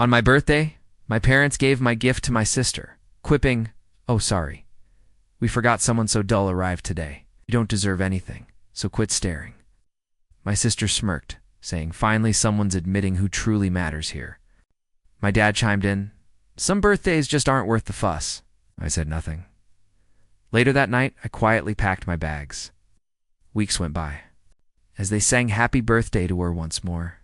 On my birthday, my parents gave my gift to my sister, quipping, "Oh, sorry. We forgot someone so dull arrived today. You don't deserve anything, so quit staring." My sister smirked, saying, "Finally someone's admitting who truly matters here." My dad chimed in, "Some birthdays just aren't worth the fuss." I said nothing. Later that night, I quietly packed my bags. Weeks went by, as they sang happy birthday to her once more.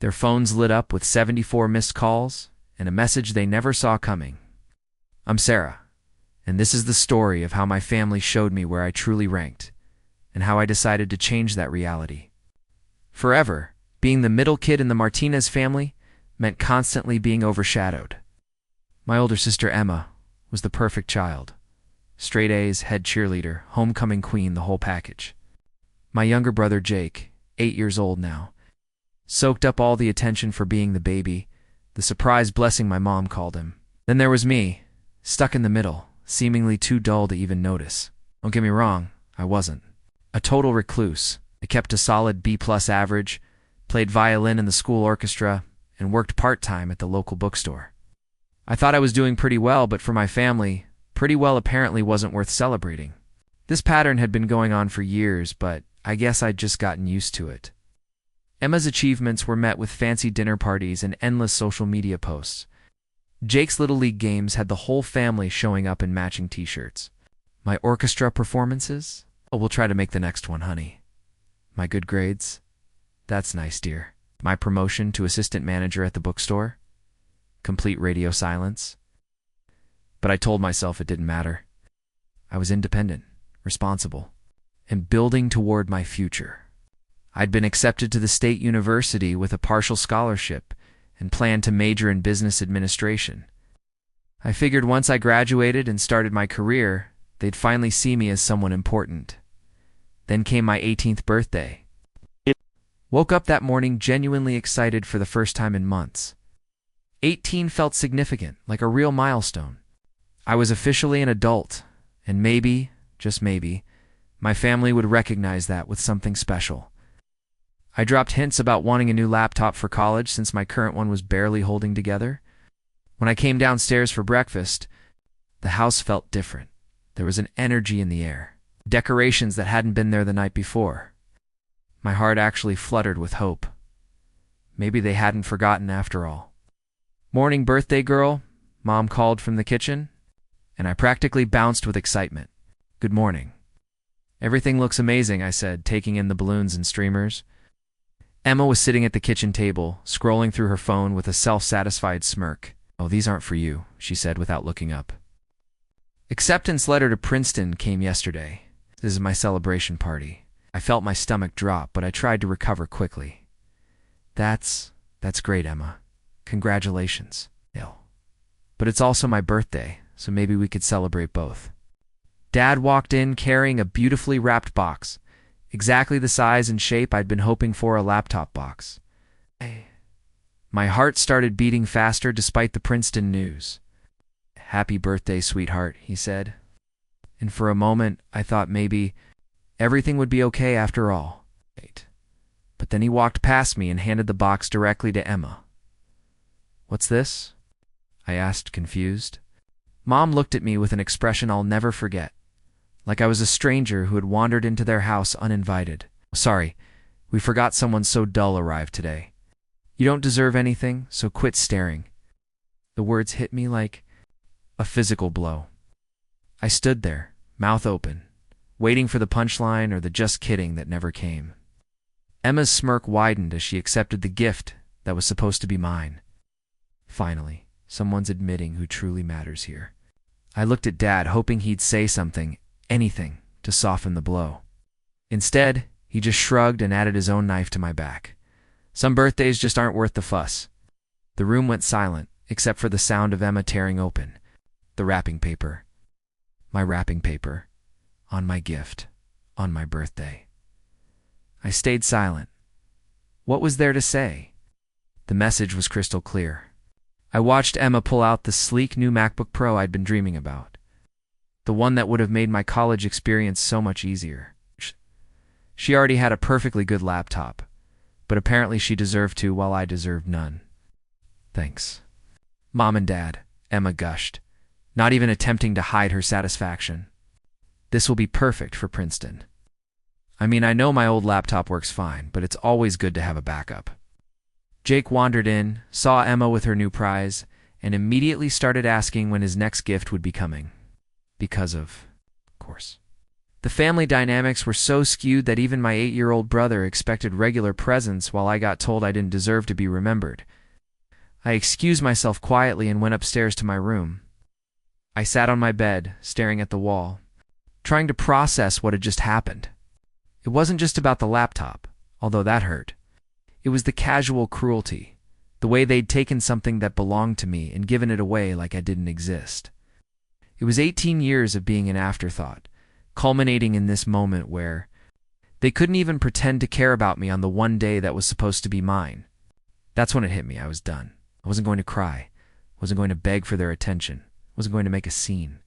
Their phones lit up with 74 missed calls and a message they never saw coming. "I'm Sarah, and this is the story of how my family showed me where I truly ranked, and how I decided to change that reality. Forever, being the middle kid in the Martinez family meant constantly being overshadowed. My older sister Emma was the perfect child. Straight A's, head cheerleader, homecoming queen, the whole package. My younger brother Jake, 8 years old now, soaked up all the attention for being the baby, the surprise blessing my mom called him. Then there was me, stuck in the middle, seemingly too dull to even notice. Don't get me wrong, I wasn't. A total recluse. I kept a solid B+ average, played violin in the school orchestra, and worked part-time at the local bookstore. I thought I was doing pretty well, but for my family, pretty well apparently wasn't worth celebrating. This pattern had been going on for years, but I guess I'd just gotten used to it. Emma's achievements were met with fancy dinner parties and endless social media posts. Jake's Little League games had the whole family showing up in matching t-shirts. My orchestra performances? Oh, we'll try to make the next one, honey. My good grades? That's nice, dear. My promotion to assistant manager at the bookstore? Complete radio silence. But I told myself it didn't matter. I was independent, responsible, and building toward my future. I'd been accepted to the state university with a partial scholarship and planned to major in business administration. I figured once I graduated and started my career, they'd finally see me as someone important. Then came my 18th birthday. Woke up that morning genuinely excited for the first time in months. 18 felt significant, like a real milestone. I was officially an adult, and maybe, just maybe, my family would recognize that with something special. I dropped hints about wanting a new laptop for college since my current one was barely holding together. When I came downstairs for breakfast, the house felt different. There was an energy in the air, decorations that hadn't been there the night before. My heart actually fluttered with hope. Maybe they hadn't forgotten after all. "Morning, birthday girl," Mom called from the kitchen, and I practically bounced with excitement. "Good morning." "Everything looks amazing," I said, taking in the balloons and streamers. Emma was sitting at the kitchen table, scrolling through her phone with a self-satisfied smirk. "Oh, these aren't for you," she said without looking up. "Acceptance letter to Princeton came yesterday. This is my celebration party." I felt my stomach drop, but I tried to recover quickly. That's great, Emma. Congratulations." "But it's also my birthday, so maybe we could celebrate both." Dad walked in carrying a beautifully wrapped box, exactly the size and shape I'd been hoping for a laptop box. My heart started beating faster despite the Princeton news. "Happy birthday, sweetheart," he said. And for a moment, I thought maybe everything would be okay after all. But then he walked past me and handed the box directly to Emma. "What's this?" I asked, confused. Mom looked at me with an expression I'll never forget, like I was a stranger who had wandered into their house uninvited. "Sorry, we forgot someone so dull arrived today. You don't deserve anything, so quit staring." The words hit me like a physical blow. I stood there, mouth open, waiting for the punchline or the just kidding that never came. Emma's smirk widened as she accepted the gift that was supposed to be mine. Finally, someone's admitting who truly matters here. I looked at Dad, hoping he'd say something, anything, to soften the blow. Instead, he just shrugged and added his own knife to my back. "Some birthdays just aren't worth the fuss." The room went silent, except for the sound of Emma tearing open the wrapping paper. My wrapping paper. On my gift. On my birthday. I stayed silent. What was there to say? The message was crystal clear. I watched Emma pull out the sleek new MacBook Pro I'd been dreaming about. The one that would have made my college experience so much easier. She already had a perfectly good laptop, but apparently she deserved to while I deserved none. Thanks. Mom and Dad, Emma gushed, not even attempting to hide her satisfaction. This will be perfect for Princeton. I mean, I know my old laptop works fine, but it's always good to have a backup. Jake wandered in, saw Emma with her new prize, and immediately started asking when his next gift would be coming. Because of course. The family dynamics were so skewed that even my 8-year-old brother expected regular presents while I got told I didn't deserve to be remembered. I excused myself quietly and went upstairs to my room. I sat on my bed, staring at the wall, trying to process what had just happened. It wasn't just about the laptop, although that hurt. It was the casual cruelty, the way they'd taken something that belonged to me and given it away like I didn't exist. It was 18 years of being an afterthought, culminating in this moment where they couldn't even pretend to care about me on the one day that was supposed to be mine. That's when it hit me. I was done. I wasn't going to cry. Wasn't going to beg for their attention. Wasn't going to make a scene.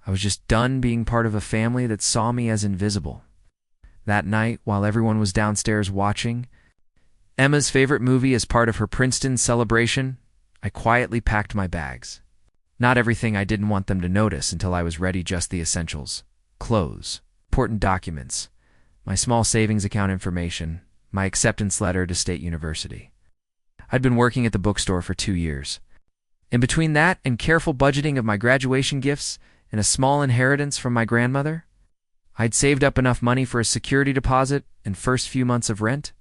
I was just done being part of a family that saw me as invisible. That night, while everyone was downstairs watching Emma's favorite movie as part of her Princeton celebration, I quietly packed my bags. Not everything. I didn't want them to notice until I was ready, just the essentials. Clothes, important documents, my small savings account information, my acceptance letter to State University. I'd been working at the bookstore for 2 years. In between that and careful budgeting of my graduation gifts and a small inheritance from my grandmother, I'd saved up enough money for a security deposit and first few months of rent.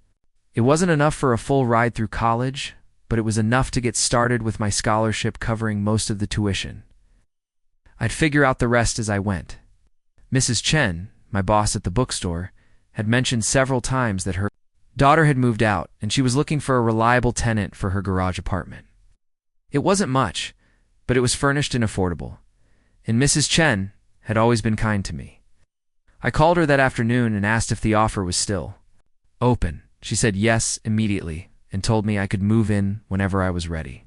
It wasn't enough for a full ride through college, but it was enough to get started with my scholarship covering most of the tuition. I'd figure out the rest as I went. Mrs. Chen, my boss at the bookstore, had mentioned several times that her daughter had moved out and she was looking for a reliable tenant for her garage apartment. It wasn't much, but it was furnished and affordable, and Mrs. Chen had always been kind to me. I called her that afternoon and asked if the offer was still open. She said yes immediately and told me I could move in whenever I was ready.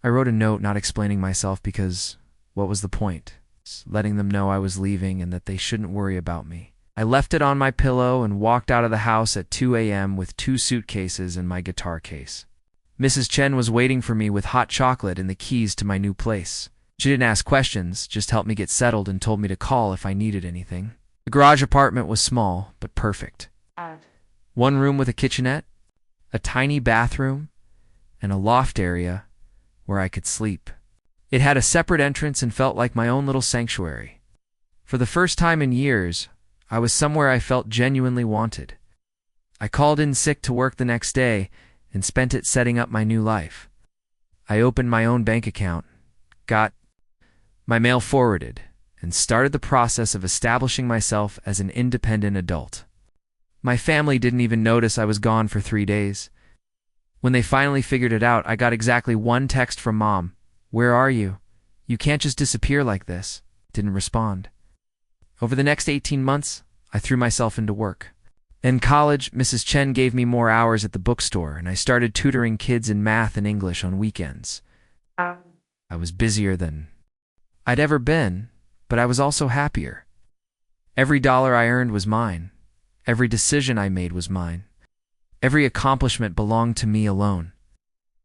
I wrote a note not explaining myself because what was the point? Letting them know I was leaving and that they shouldn't worry about me. I left it on my pillow and walked out of the house at 2 a.m. with 2 suitcases and my guitar case. Mrs. Chen was waiting for me with hot chocolate and the keys to my new place. She didn't ask questions, just helped me get settled and told me to call if I needed anything. The garage apartment was small, but perfect. 1 room with a kitchenette, a tiny bathroom, and a loft area where I could sleep. It had a separate entrance and felt like my own little sanctuary. For the first time in years, I was somewhere I felt genuinely wanted. I called in sick to work the next day and spent it setting up my new life. I opened my own bank account, got my mail forwarded, and started the process of establishing myself as an independent adult. My family didn't even notice I was gone for 3 days. When they finally figured it out, I got exactly 1 text from Mom. "Where are you? You can't just disappear like this." Didn't respond. Over the next 18 months, I threw myself into work. In college, Mrs. Chen gave me more hours at the bookstore, and I started tutoring kids in math and English on weekends. I was busier than I'd ever been, but I was also happier. Every dollar I earned was mine. Every decision I made was mine. Every accomplishment belonged to me alone.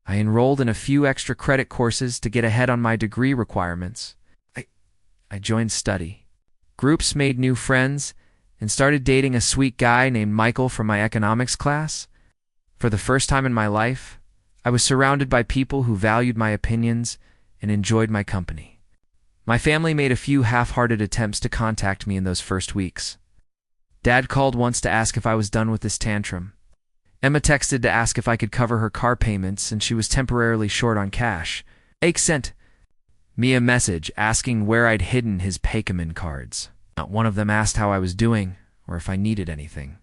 I enrolled in a few extra credit courses to get ahead on my degree requirements. I joined study groups, made new friends, and started dating a sweet guy named Michael from my economics class. For the first time in my life, I was surrounded by people who valued my opinions and enjoyed my company. My family made a few half-hearted attempts to contact me in those first weeks. Dad called once to ask if I was done with this tantrum. Emma texted to ask if I could cover her car payments, and she was temporarily short on cash. Ake sent me a message asking where I'd hidden his Pokemon cards. Not one of them asked how I was doing or if I needed anything.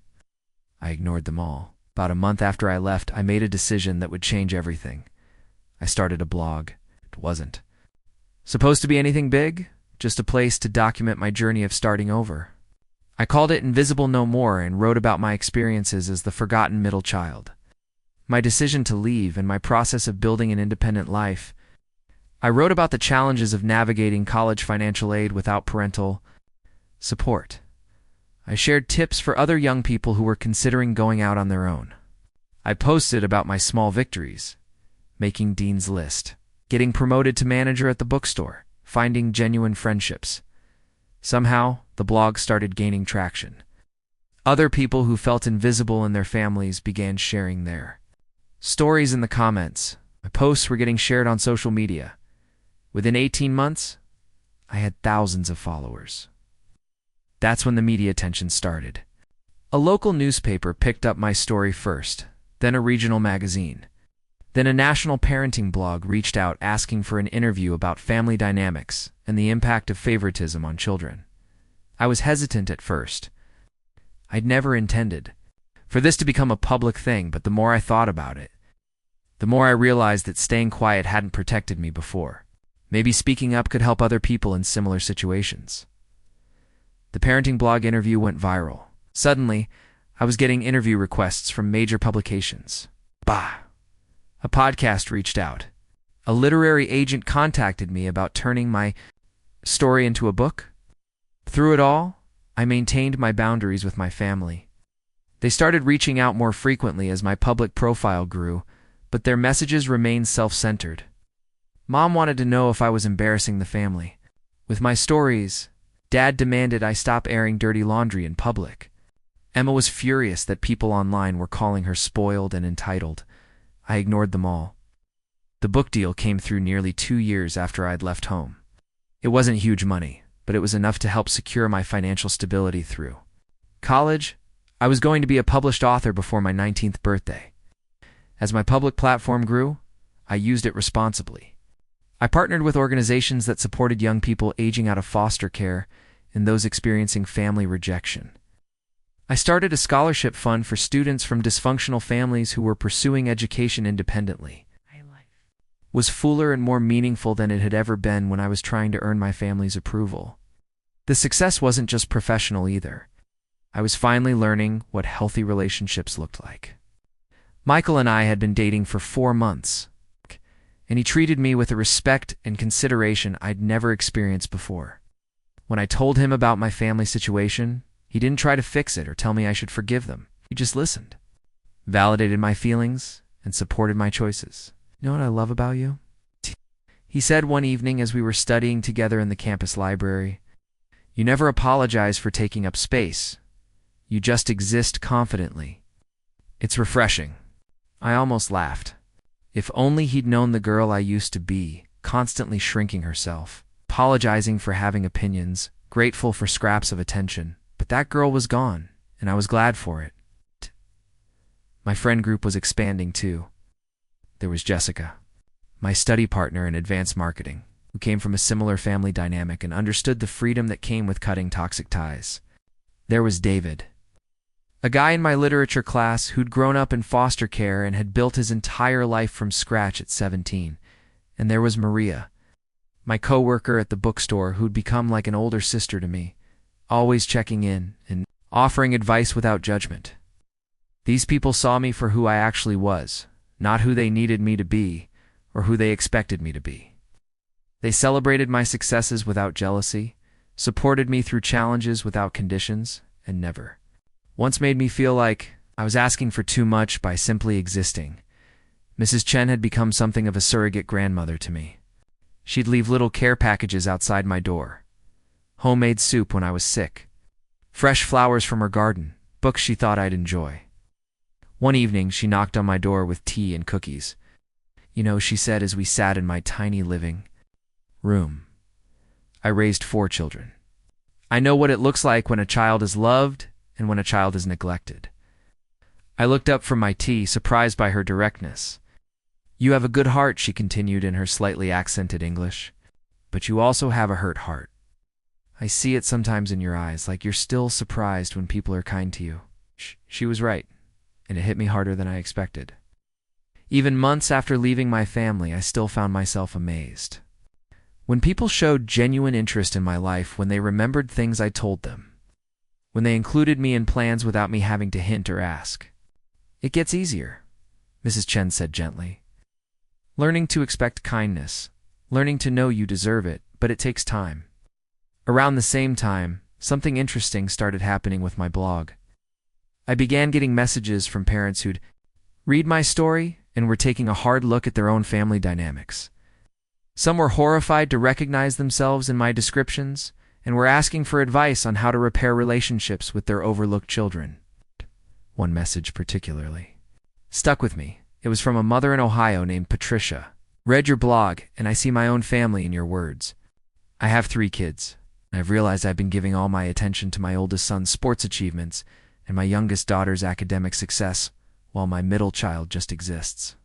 I ignored them all. About a month after I left, I made a decision that would change everything. I started a blog. It wasn't supposed to be anything big, just a place to document my journey of starting over. I called it Invisible No More and wrote about my experiences as the forgotten middle child, my decision to leave, and my process of building an independent life. I wrote about the challenges of navigating college financial aid without parental support. I shared tips for other young people who were considering going out on their own. I posted about my small victories, making Dean's List, getting promoted to manager at the bookstore, finding genuine friendships. Somehow, the blog started gaining traction. Other people who felt invisible in their families began sharing their stories in the comments. My posts were getting shared on social media. Within 18 months, I had thousands of followers. That's when the media attention started. A local newspaper picked up my story first, then a regional magazine. Then a national parenting blog reached out asking for an interview about family dynamics and the impact of favoritism on children. I was hesitant at first. I'd never intended for this to become a public thing, but the more I thought about it, the more I realized that staying quiet hadn't protected me before. Maybe speaking up could help other people in similar situations. The parenting blog interview went viral. Suddenly, I was getting interview requests from major publications. Bah! A podcast reached out. A literary agent contacted me about turning my story into a book. Through it all, I maintained my boundaries with my family. They started reaching out more frequently as my public profile grew, but their messages remained self-centered. Mom wanted to know if I was embarrassing the family. With my stories, Dad demanded I stop airing dirty laundry in public. Emma was furious that people online were calling her spoiled and entitled. I ignored them all. The book deal came through nearly 2 years after I'd left home. It wasn't huge money, but it was enough to help secure my financial stability through college. I was going to be a published author before my 19th birthday. As my public platform grew, I used it responsibly. I partnered with organizations that supported young people aging out of foster care and those experiencing family rejection. I started a scholarship fund for students from dysfunctional families who were pursuing education independently. Was fuller and more meaningful than it had ever been when I was trying to earn my family's approval. The success wasn't just professional either. I was finally learning what healthy relationships looked like. Michael and I had been dating for 4 months, and he treated me with a respect and consideration I'd never experienced before. When I told him about my family situation, he didn't try to fix it or tell me I should forgive them. He just listened, validated my feelings, and supported my choices. You know what I love about you? He said one evening as we were studying together in the campus library, "You never apologize for taking up space. You just exist confidently." It's refreshing. I almost laughed. If only he'd known the girl I used to be, constantly shrinking herself, apologizing for having opinions, grateful for scraps of attention. But that girl was gone, and I was glad for it. My friend group was expanding too. There was Jessica, my study partner in advanced marketing, who came from a similar family dynamic and understood the freedom that came with cutting toxic ties. There was David, a guy in my literature class who'd grown up in foster care and had built his entire life from scratch at 17. And there was Maria, my coworker at the bookstore who'd become like an older sister to me, always checking in and offering advice without judgment. These people saw me for who I actually was, not who they needed me to be or who they expected me to be. They celebrated my successes without jealousy, supported me through challenges without conditions, and never once made me feel like I was asking for too much by simply existing. Mrs. Chen had become something of a surrogate grandmother to me. She'd leave little care packages outside my door, homemade soup when I was sick, fresh flowers from her garden, books she thought I'd enjoy. One evening, she knocked on my door with tea and cookies. "You know," she said as we sat in my tiny living room, "I raised 4 children. I know what it looks like when a child is loved and when a child is neglected." I looked up from my tea, surprised by her directness. "You have a good heart," she continued in her slightly accented English, "but you also have a hurt heart. I see it sometimes in your eyes, like you're still surprised when people are kind to you." She was right, and it hit me harder than I expected. Even months after leaving my family, I still found myself amazed. When people showed genuine interest in my life, when they remembered things I told them, when they included me in plans without me having to hint or ask. "It gets easier," Mrs. Chen said gently. "Learning to expect kindness, learning to know you deserve it, but it takes time." Around the same time, something interesting started happening with my blog. I began getting messages from parents who'd read my story and were taking a hard look at their own family dynamics. Some were horrified to recognize themselves in my descriptions and were asking for advice on how to repair relationships with their overlooked children. One message particularly stuck with me. It was from a mother in Ohio named Patricia. Read your blog, and I see my own family in your words. I have 3 kids. I've realized I've been giving all my attention to my oldest son's sports achievements and my youngest daughter's academic success, while my middle child just exists.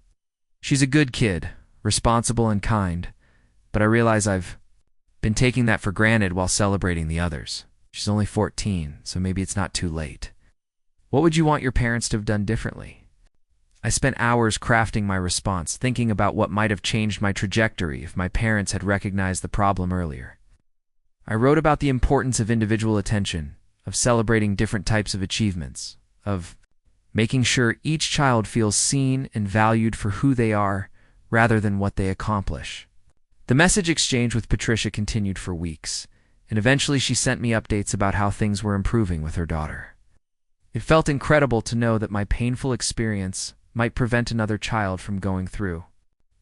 She's a good kid, responsible and kind, but I realize I've been taking that for granted while celebrating the others. She's only 14, so maybe it's not too late. What would you want your parents to have done differently? I spent hours crafting my response, thinking about what might have changed my trajectory if my parents had recognized the problem earlier. I wrote about the importance of individual attention, of celebrating different types of achievements, of making sure each child feels seen and valued for who they are rather than what they accomplish. The message exchange with Patricia continued for weeks, and eventually she sent me updates about how things were improving with her daughter. It felt incredible to know that my painful experience might prevent another child from going through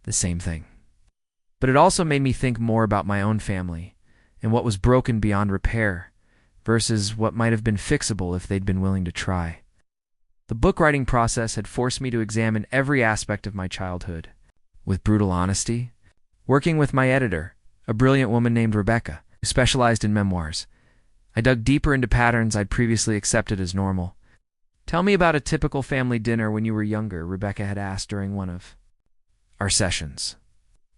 the same thing. But it also made me think more about my own family and what was broken beyond repair versus what might have been fixable if they'd been willing to try. The book writing process had forced me to examine every aspect of my childhood with brutal honesty. Working with my editor, a brilliant woman named Rebecca, who specialized in memoirs, I dug deeper into patterns I'd previously accepted as normal. Tell me about a typical family dinner when you were younger, Rebecca had asked during one of our sessions.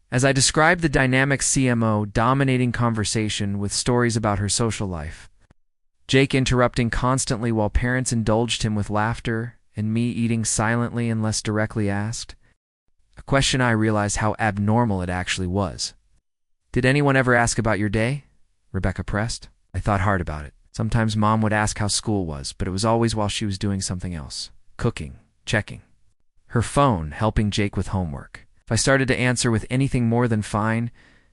As I described the dynamic CMO dominating conversation with stories about her social life, Jake interrupting constantly while parents indulged him with laughter, and me eating silently unless directly asked, a question I realized how abnormal it actually was. Did anyone ever ask about your day? Rebecca pressed. I thought hard about it. Sometimes Mom would ask how school was, but it was always while she was doing something else. Cooking, checking her phone, helping Jake with homework. If I started to answer with anything more than fine,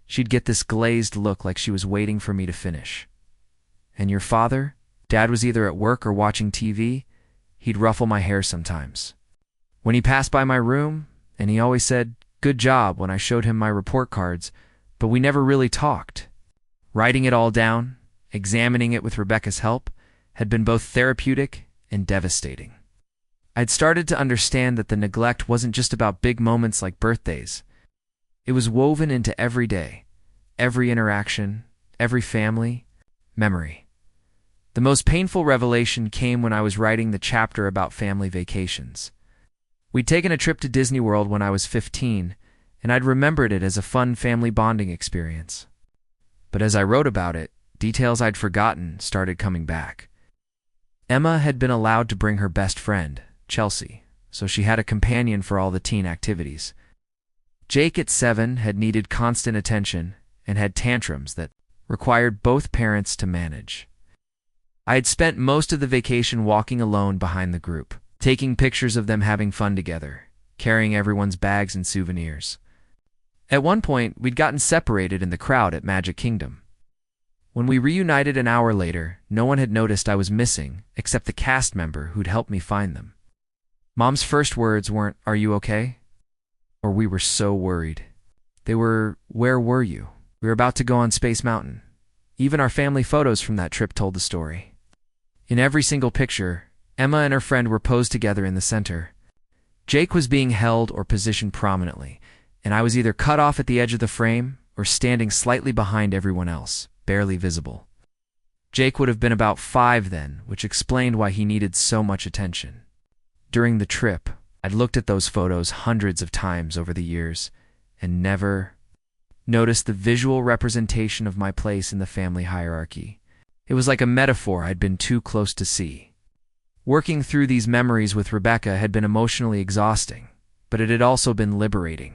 she'd get this glazed look like she was waiting for me to finish. And your father? Dad was either at work or watching TV. He'd ruffle my hair sometimes. When he passed by my room, and he always said, "Good job," when I showed him my report cards, but we never really talked. Writing it all down, examining it with Rebecca's help, had been both therapeutic and devastating. I'd started to understand that the neglect wasn't just about big moments like birthdays. It was woven into every day, every interaction, every family memory. The most painful revelation came when I was writing the chapter about family vacations. We'd taken a trip to Disney World when I was 15, and I'd remembered it as a fun family bonding experience. But as I wrote about it, details I'd forgotten started coming back. Emma had been allowed to bring her best friend, Chelsea, so she had a companion for all the teen activities. Jake at 7 had needed constant attention and had tantrums that required both parents to manage. I had spent most of the vacation walking alone behind the group, taking pictures of them having fun together, carrying everyone's bags and souvenirs. At one point, we'd gotten separated in the crowd at Magic Kingdom. When we reunited an hour later, no one had noticed I was missing except the cast member who'd helped me find them. Mom's first words weren't, "Are you okay?" Or "We were so worried." They were, "Where were you? We were about to go on Space Mountain." Even our family photos from that trip told the story. In every single picture, Emma and her friend were posed together in the center. Jake was being held or positioned prominently, and I was either cut off at the edge of the frame or standing slightly behind everyone else, barely visible. Jake would have been about 5 then, which explained why he needed so much attention. During the trip, I'd looked at those photos hundreds of times over the years and never noticed the visual representation of my place in the family hierarchy. It was like a metaphor I'd been too close to see. Working through these memories with Rebecca had been emotionally exhausting, but it had also been liberating.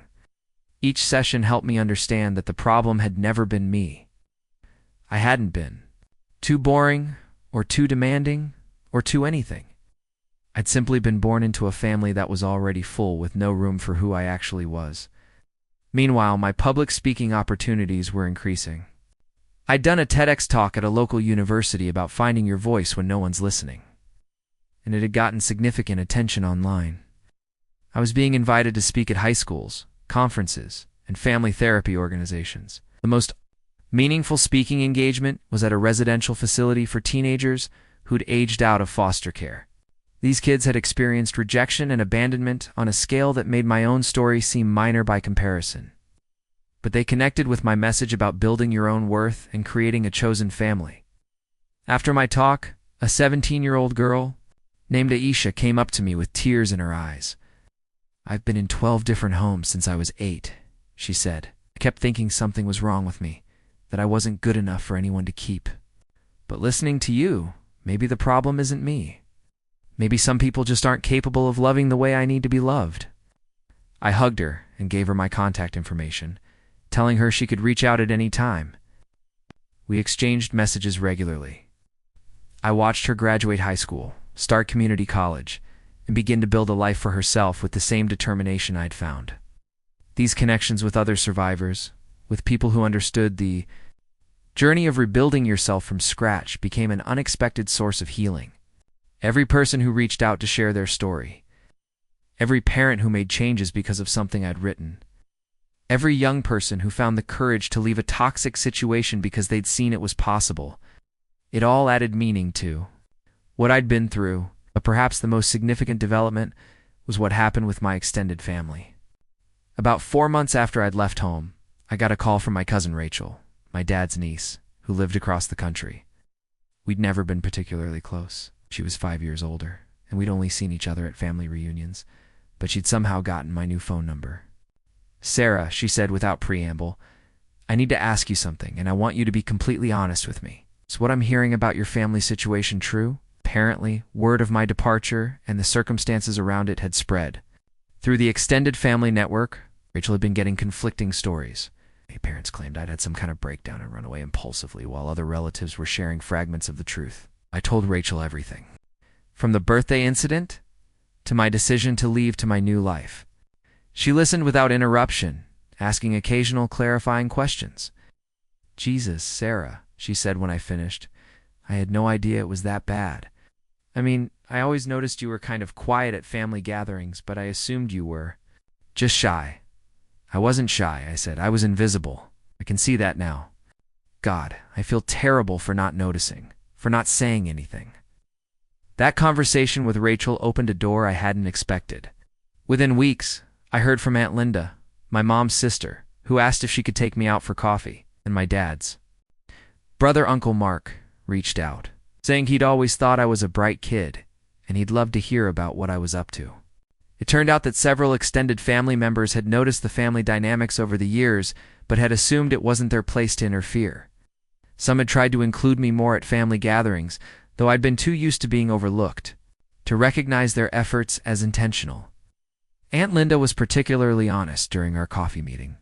Each session helped me understand that the problem had never been me. I hadn't been too boring, or too demanding, or too anything. I'd simply been born into a family that was already full with no room for who I actually was. Meanwhile, my public speaking opportunities were increasing. I'd done a TEDx talk at a local university about finding your voice when no one's listening, and it had gotten significant attention online. I was being invited to speak at high schools, conferences, and family therapy organizations. The most meaningful speaking engagement was at a residential facility for teenagers who'd aged out of foster care. These kids had experienced rejection and abandonment on a scale that made my own story seem minor by comparison. But they connected with my message about building your own worth and creating a chosen family. After my talk, a 17-year-old girl named Aisha came up to me with tears in her eyes. "I've been in 12 different homes since I was 8, she said. "I kept thinking something was wrong with me, that I wasn't good enough for anyone to keep. But listening to you, maybe the problem isn't me. Maybe some people just aren't capable of loving the way I need to be loved." I hugged her and gave her my contact information, telling her she could reach out at any time. We exchanged messages regularly. I watched her graduate high school, start community college, and begin to build a life for herself with the same determination I'd found. These connections with other survivors, with people who understood the journey of rebuilding yourself from scratch, became an unexpected source of healing. Every person who reached out to share their story, every parent who made changes because of something I'd written, every young person who found the courage to leave a toxic situation because they'd seen it was possible, it all added meaning to what I'd been through. But perhaps the most significant development was what happened with my extended family. About 4 months after I'd left home, I got a call from my cousin Rachel, my dad's niece, who lived across the country. We'd never been particularly close. She was 5 years older, and we'd only seen each other at family reunions, but she'd somehow gotten my new phone number. "Sarah," she said without preamble, "I need to ask you something, and I want you to be completely honest with me. Is what I'm hearing about your family situation true?" Apparently, word of my departure and the circumstances around it had spread. Through the extended family network, Rachel had been getting conflicting stories. My parents claimed I'd had some kind of breakdown and run away impulsively, while other relatives were sharing fragments of the truth. I told Rachel everything, from the birthday incident to my decision to leave to my new life. She listened without interruption, asking occasional clarifying questions. "Jesus, Sarah," she said when I finished, "I had no idea it was that bad. I mean, I always noticed you were kind of quiet at family gatherings, but I assumed you were just shy." "I wasn't shy," I said. "I was invisible. I can see that now. God, I feel terrible for not noticing, for not saying anything." That conversation with Rachel opened a door I hadn't expected. Within weeks, I heard from Aunt Linda, my mom's sister, who asked if she could take me out for coffee, and my dad's brother, Uncle Mark, reached out, saying he'd always thought I was a bright kid, and he'd love to hear about what I was up to. It turned out that several extended family members had noticed the family dynamics over the years, but had assumed it wasn't their place to interfere. Some had tried to include me more at family gatherings, though I'd been too used to being overlooked to recognize their efforts as intentional. Aunt Linda was particularly honest during our coffee meeting.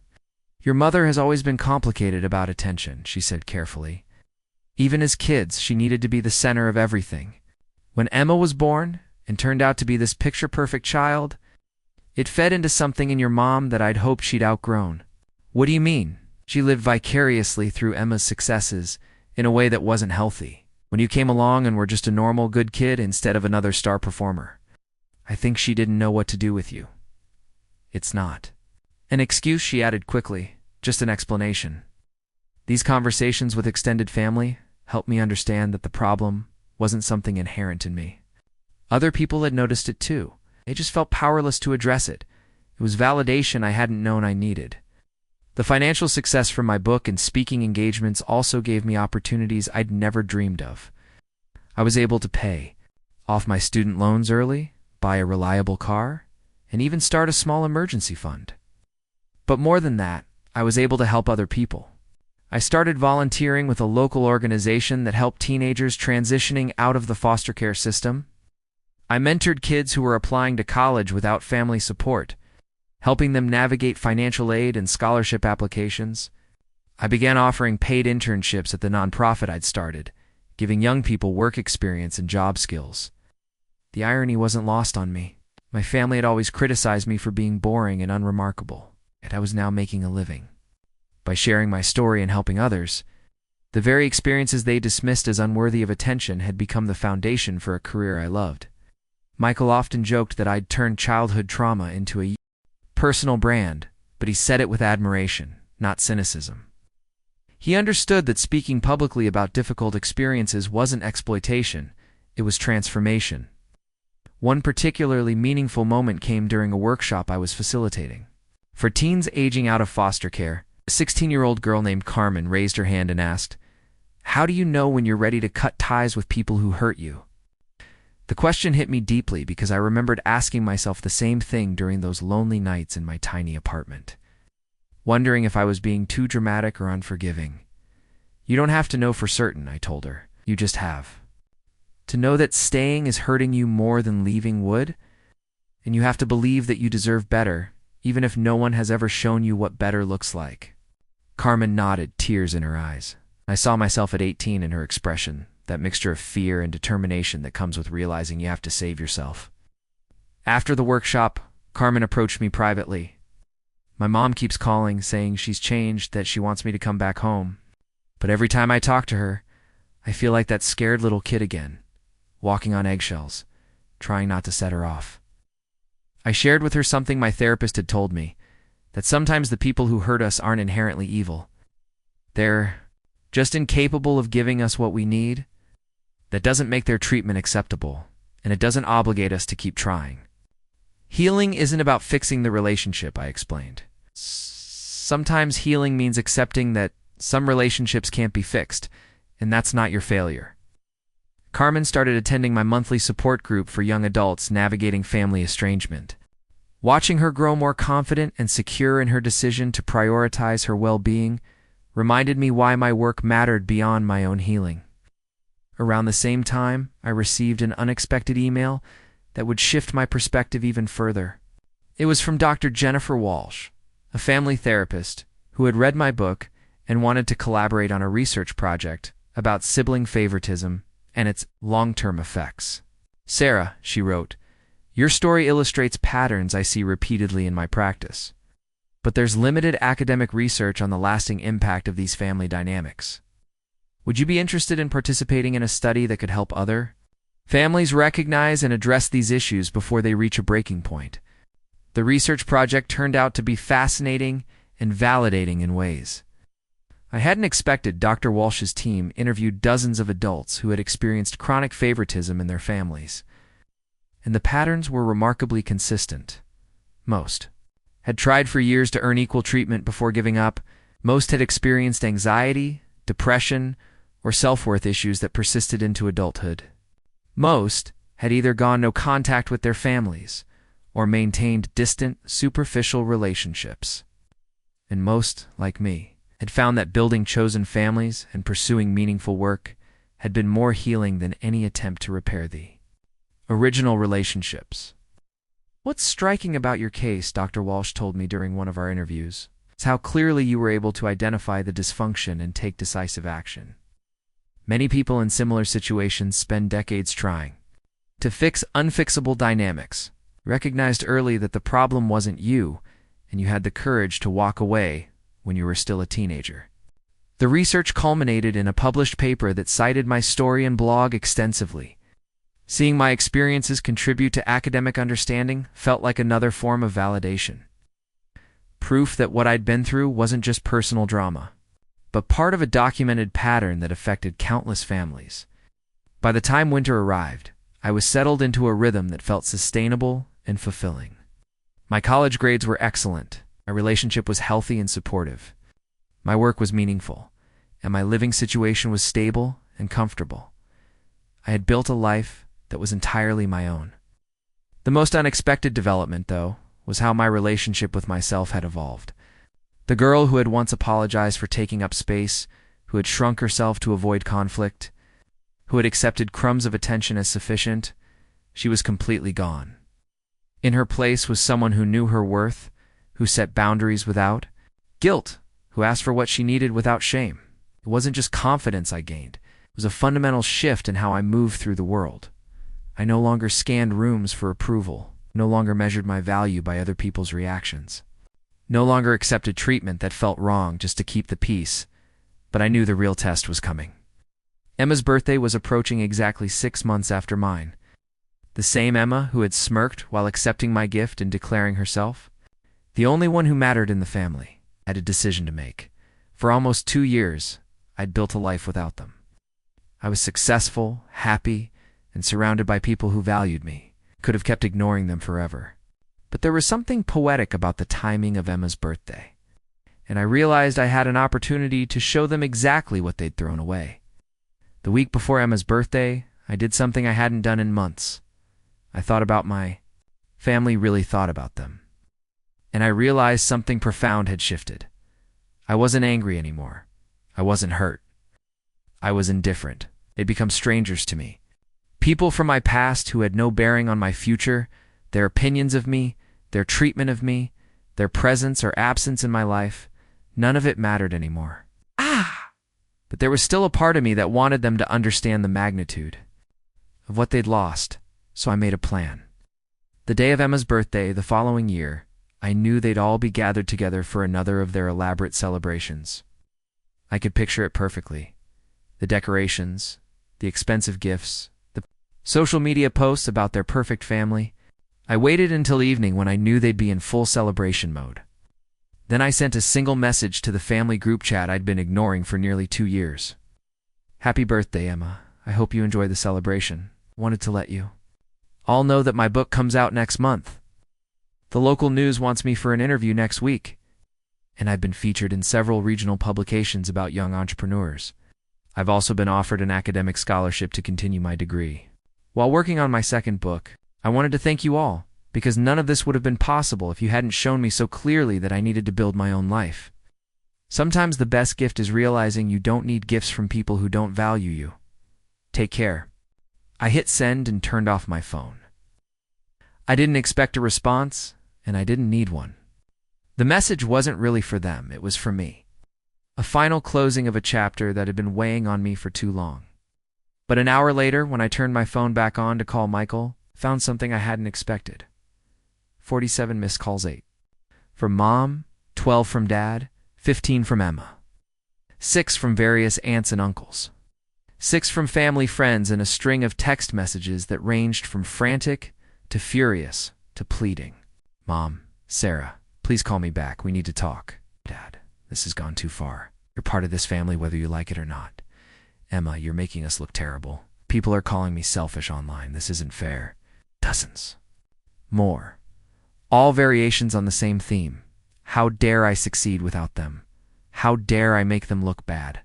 "Your mother has always been complicated about attention," she said carefully. "Even as kids, she needed to be the center of everything. When Emma was born and turned out to be this picture-perfect child, it fed into something in your mom that I'd hoped she'd outgrown." "What do you mean?" "She lived vicariously through Emma's successes in a way that wasn't healthy. When you came along and were just a normal, good kid instead of another star performer, I think she didn't know what to do with you." "It's not an excuse," she added quickly, "just an explanation." These conversations with extended family helped me understand that the problem wasn't something inherent in me. Other people had noticed it too. They just felt powerless to address it. It was validation I hadn't known I needed. The financial success from my book and speaking engagements also gave me opportunities I'd never dreamed of. I was able to pay off my student loans early, buy a reliable car, and even start a small emergency fund. But more than that, I was able to help other people. I started volunteering with a local organization that helped teenagers transitioning out of the foster care system. I mentored kids who were applying to college without family support, helping them navigate financial aid and scholarship applications. I began offering paid internships at the nonprofit I'd started, giving young people work experience and job skills. The irony wasn't lost on me. My family had always criticized me for being boring and unremarkable, yet I was now making a living. By sharing my story and helping others, the very experiences they dismissed as unworthy of attention had become the foundation for a career I loved. Michael often joked that I'd turned childhood trauma into a personal brand, but he said it with admiration, not cynicism. He understood that speaking publicly about difficult experiences wasn't exploitation, it was transformation. One particularly meaningful moment came during a workshop I was facilitating. For teens aging out of foster care, a 16-year-old girl named Carmen raised her hand and asked, "How do you know when you're ready to cut ties with people who hurt you?" The question hit me deeply because I remembered asking myself the same thing during those lonely nights in my tiny apartment, wondering if I was being too dramatic or unforgiving. "You don't have to know for certain," I told her. "You just have to know that staying is hurting you more than leaving would, and you have to believe that you deserve better, even if no one has ever shown you what better looks like." Carmen nodded, tears in her eyes. I saw myself at 18 in her expression, that mixture of fear and determination that comes with realizing you have to save yourself. After the workshop, Carmen approached me privately. "My mom keeps calling, saying she's changed, that she wants me to come back home. But every time I talk to her, I feel like that scared little kid again, walking on eggshells, trying not to set her off." I shared with her something my therapist had told me, that sometimes the people who hurt us aren't inherently evil. They're just incapable of giving us what we need. That doesn't make their treatment acceptable, and it doesn't obligate us to keep trying. Healing isn't about fixing the relationship, I explained. Sometimes healing means accepting that some relationships can't be fixed, and that's not your failure. Carmen started attending my monthly support group for young adults navigating family estrangement. Watching her grow more confident and secure in her decision to prioritize her well-being reminded me why my work mattered beyond my own healing. Around the same time, I received an unexpected email that would shift my perspective even further. It was from Dr. Jennifer Walsh, a family therapist who had read my book and wanted to collaborate on a research project about sibling favoritism and its long-term effects. "Sarah," she wrote, "your story illustrates patterns I see repeatedly in my practice. But there's limited academic research on the lasting impact of these family dynamics. Would you be interested in participating in a study that could help other families recognize and address these issues before they reach a breaking point?" The research project turned out to be fascinating and validating in ways I hadn't expected. Dr. Walsh's team interviewed dozens of adults who had experienced chronic favoritism in their families, and the patterns were remarkably consistent. Most had tried for years to earn equal treatment before giving up. Most had experienced anxiety, depression, or self-worth issues that persisted into adulthood. Most had either gone no contact with their families or maintained distant, superficial relationships. And most, like me, had found that building chosen families and pursuing meaningful work had been more healing than any attempt to repair the original relationships. "What's striking about your case," Dr. Walsh told me during one of our interviews, "is how clearly you were able to identify the dysfunction and take decisive action. Many people in similar situations spend decades trying to fix unfixable dynamics. Recognized early that the problem wasn't you, and you had the courage to walk away when you were still a teenager." The research culminated in a published paper that cited my story and blog extensively. Seeing my experiences contribute to academic understanding felt like another form of validation. Proof that what I'd been through wasn't just personal drama, but part of a documented pattern that affected countless families. By the time winter arrived, I was settled into a rhythm that felt sustainable and fulfilling. My college grades were excellent, my relationship was healthy and supportive, my work was meaningful, and my living situation was stable and comfortable. I had built a life that was entirely my own. The most unexpected development, though, was how my relationship with myself had evolved. The girl who had once apologized for taking up space, who had shrunk herself to avoid conflict, who had accepted crumbs of attention as sufficient, she was completely gone. In her place was someone who knew her worth, who set boundaries without guilt, who asked for what she needed without shame. It wasn't just confidence I gained. It was a fundamental shift in how I moved through the world. I no longer scanned rooms for approval, no longer measured my value by other people's reactions, no longer accepted treatment that felt wrong just to keep the peace, but I knew the real test was coming. Emma's birthday was approaching exactly 6 months after mine. The same Emma who had smirked while accepting my gift and declaring herself the only one who mattered in the family. I had a decision to make. For almost 2 years, I'd built a life without them. I was successful, happy, and surrounded by people who valued me. Could have kept ignoring them forever. But there was something poetic about the timing of Emma's birthday, and I realized I had an opportunity to show them exactly what they'd thrown away. The week before Emma's birthday, I did something I hadn't done in months. I thought about my family, really thought about them. And I realized something profound had shifted. I wasn't angry anymore. I wasn't hurt. I was indifferent. They'd become strangers to me. People from my past who had no bearing on my future, their opinions of me, their treatment of me, their presence or absence in my life, none of it mattered anymore. But there was still a part of me that wanted them to understand the magnitude of what they'd lost, so I made a plan. The day of Emma's birthday the following year, I knew they'd all be gathered together for another of their elaborate celebrations. I could picture it perfectly. The decorations, the expensive gifts, the social media posts about their perfect family. I waited until evening when I knew they'd be in full celebration mode. Then I sent a single message to the family group chat I'd been ignoring for nearly 2 years. "Happy birthday, Emma. I hope you enjoy the celebration. Wanted to let you all know that my book comes out next month. The local news wants me for an interview next week, and I've been featured in several regional publications about young entrepreneurs. I've also been offered an academic scholarship to continue my degree. While working on my second book, I wanted to thank you all, because none of this would have been possible if you hadn't shown me so clearly that I needed to build my own life. Sometimes the best gift is realizing you don't need gifts from people who don't value you. Take care." I hit send and turned off my phone. I didn't expect a response, and I didn't need one. The message wasn't really for them, it was for me. A final closing of a chapter that had been weighing on me for too long. But an hour later, when I turned my phone back on to call Michael, found something I hadn't expected. 47 missed calls, 8 from Mom, 12 from Dad, 15 from Emma. 6 from various aunts and uncles. 6 from family friends, and a string of text messages that ranged from frantic to furious to pleading. "Mom, Sarah, please call me back. We need to talk. Dad, this has gone too far. You're part of this family whether you like it or not. Emma, you're making us look terrible. People are calling me selfish online. This isn't fair." Dozens more. All variations on the same theme. How dare I succeed without them? How dare I make them look bad?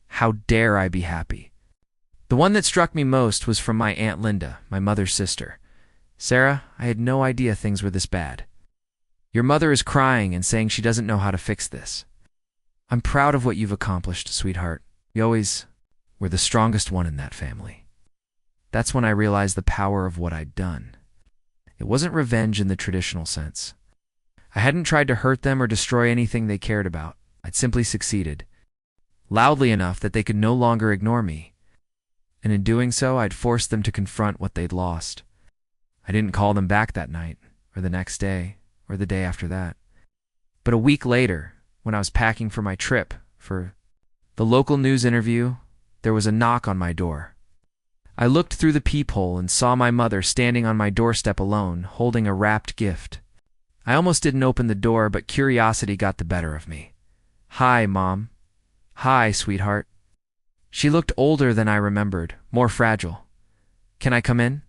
How dare I be happy? The one that struck me most was from my Aunt Linda, my mother's sister. "Sarah, I had no idea things were this bad. Your mother is crying and saying she doesn't know how to fix this. I'm proud of what you've accomplished, sweetheart. You always were the strongest one in that family." That's when I realized the power of what I'd done. It wasn't revenge in the traditional sense. I hadn't tried to hurt them or destroy anything they cared about. I'd simply succeeded, loudly enough that they could no longer ignore me. And in doing so, I'd forced them to confront what they'd lost. I didn't call them back that night, or the next day, or the day after that. But a week later, when I was packing for my trip for the local news interview, there was a knock on my door. I looked through the peephole and saw my mother standing on my doorstep alone, holding a wrapped gift. I almost didn't open the door, but curiosity got the better of me. "Hi, Mom." "Hi, sweetheart." She looked older than I remembered, more fragile. "Can I come in?"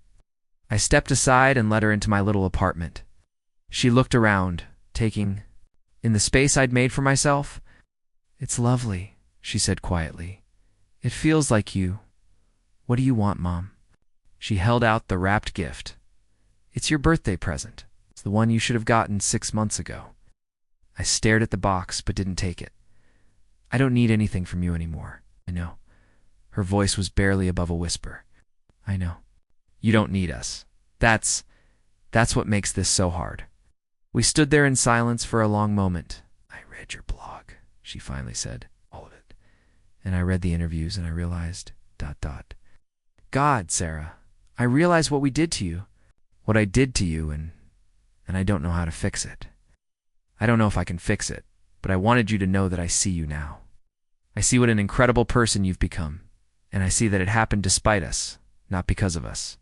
I stepped aside and let her into my little apartment. She looked around, taking in the space I'd made for myself. "It's lovely," she said quietly. "It feels like you. What do you want, Mom?" She held out the wrapped gift. "It's your birthday present. It's the one you should have gotten 6 months ago." I stared at the box but didn't take it. "I don't need anything from you anymore. I know." Her voice was barely above a whisper. "I know. You don't need us. That's what makes this so hard." We stood there in silence for a long moment. "I read your blog," she finally said. "All of it. And I read the interviews and I realized... God, Sarah, I realize what we did to you. What I did to you, and I don't know how to fix it. I don't know if I can fix it, but I wanted you to know that I see you now. I see what an incredible person you've become, and I see that it happened despite us, not because of us.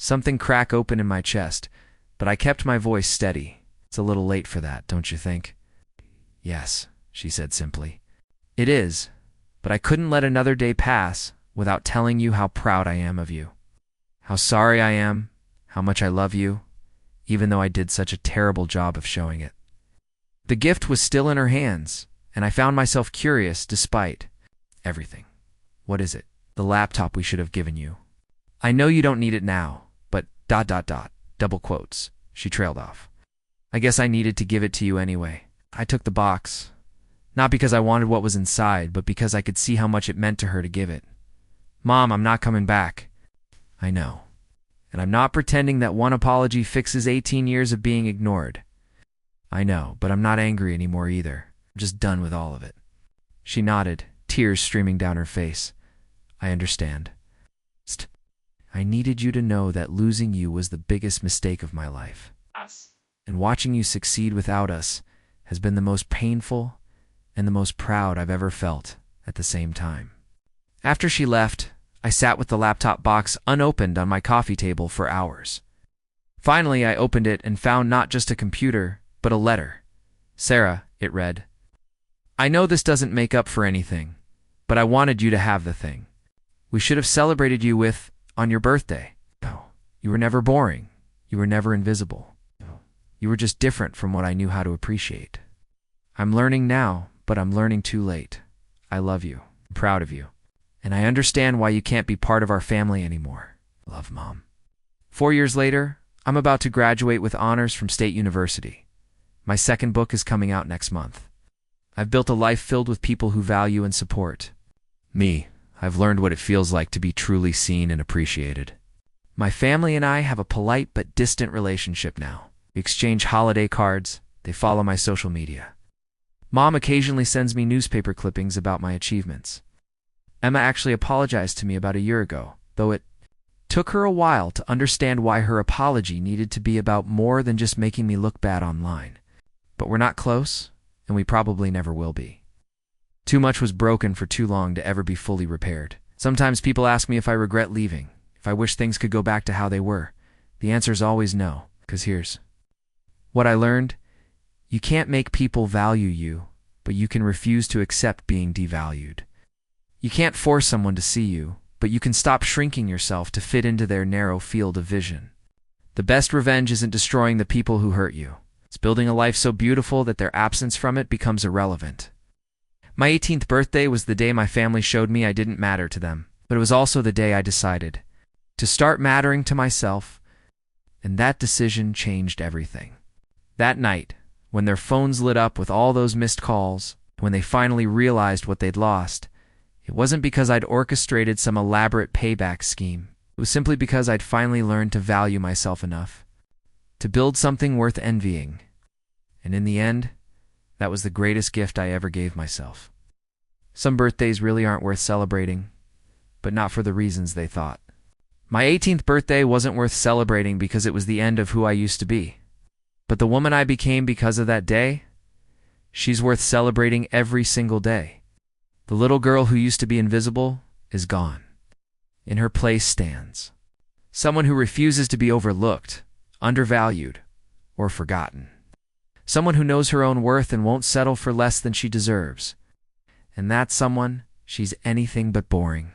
Something cracked open in my chest, but I kept my voice steady. It's a little late for that, don't you think? Yes, she said simply. It is, but I couldn't let another day pass without telling you how proud I am of you. How sorry I am, how much I love you, even though I did such a terrible job of showing it. The gift was still in her hands, and I found myself curious despite everything. What is it? The laptop we should have given you. I know you don't need it now, but ... double quotes. She trailed off. I guess I needed to give it to you anyway. I took the box, not because I wanted what was inside, but because I could see how much it meant to her to give it. Mom, I'm not coming back. I know. And I'm not pretending that one apology fixes 18 years of being ignored. I know, but I'm not angry anymore either. I'm just done with all of it. She nodded, tears streaming down her face. I understand. I needed you to know that losing you was the biggest mistake of my life. And watching you succeed without us has been the most painful and the most proud I've ever felt at the same time. After she left, I sat with the laptop box unopened on my coffee table for hours. Finally, I opened it and found not just a computer, but a letter. Sarah, it read. I know this doesn't make up for anything, but I wanted you to have the thing. We should have celebrated you on your birthday. No, you were never boring. You were never invisible. You were just different from what I knew how to appreciate. I'm learning now, but I'm learning too late. I love you. I'm proud of you. And I understand why you can't be part of our family anymore. Love, Mom. 4 years later, I'm about to graduate with honors from State University. My second book is coming out next month. I've built a life filled with people who value and support me. I've learned what it feels like to be truly seen and appreciated. My family and I have a polite but distant relationship now. We exchange holiday cards. They follow my social media. Mom occasionally sends me newspaper clippings about my achievements. Emma actually apologized to me about a year ago, though it took her a while to understand why her apology needed to be about more than just making me look bad online. But we're not close, and we probably never will be. Too much was broken for too long to ever be fully repaired. Sometimes people ask me if I regret leaving, if I wish things could go back to how they were. The answer is always no, because here's what I learned. You can't make people value you, but you can refuse to accept being devalued. You can't force someone to see you, but you can stop shrinking yourself to fit into their narrow field of vision. The best revenge isn't destroying the people who hurt you. It's building a life so beautiful that their absence from it becomes irrelevant. My 18th birthday was the day my family showed me I didn't matter to them, but it was also the day I decided to start mattering to myself, and that decision changed everything. That night, when their phones lit up with all those missed calls, when they finally realized what they'd lost, it wasn't because I'd orchestrated some elaborate payback scheme. It was simply because I'd finally learned to value myself enough to build something worth envying. And in the end, that was the greatest gift I ever gave myself. Some birthdays really aren't worth celebrating, but not for the reasons they thought. My 18th birthday wasn't worth celebrating because it was the end of who I used to be. But the woman I became because of that day, she's worth celebrating every single day. The little girl who used to be invisible is gone. In her place stands someone who refuses to be overlooked, undervalued, or forgotten. Someone who knows her own worth and won't settle for less than she deserves. And that someone, she's anything but boring.